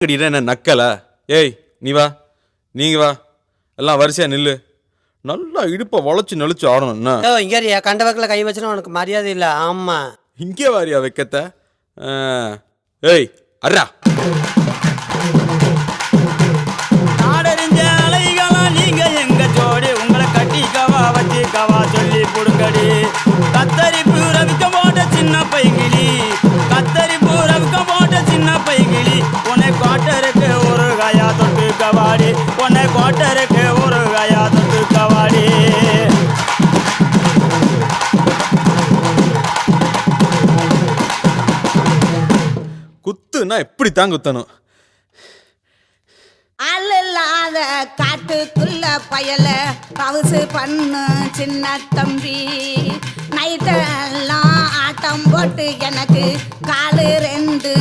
கட்டிட்டா என்ன நக்கலா? ஏய் நீ வா, நீங்க வா, எல்லாம் வரிசையா நில்லு. நல்லா இடுப்பை வளைச்சு நெளிச்சு ஆடணும். என்ன இங்கே கண்டவக்கில் கை வச்சுனா உனக்கு மரியாதை இல்லை. ஆமா இங்கே வாரியா வைக்கத்த? ஏய் அர்ரா நாடறிஞ்ச அலைகளா நீங்க எங்க ஜோடி, உங்களை கட்டி கவா வச்சு கவா சொல்லி புடுங்கடி. கத்தரிப்பு ரவிக்க போட்ட சின்ன பைகிளி, கத்தரிப்பு ரவிக்க போட்ட சின்ன பைகிளி, உன்னை கோட்டருக்கு ஒரு கயா தொட்டு கவாடி, உன்னை கோட்டருக்கு ஒரு கயா தொட்டு கவாடி. குத்துனா எப்படித்தான் குத்தணும்? அல்லாத காட்டுக்குள்ள பயல பவுசு பண்ணு சின்ன தம்பி. நைட்டெல்லாம் ஆட்டம் போட்டு எனக்கு காலு ரெண்டு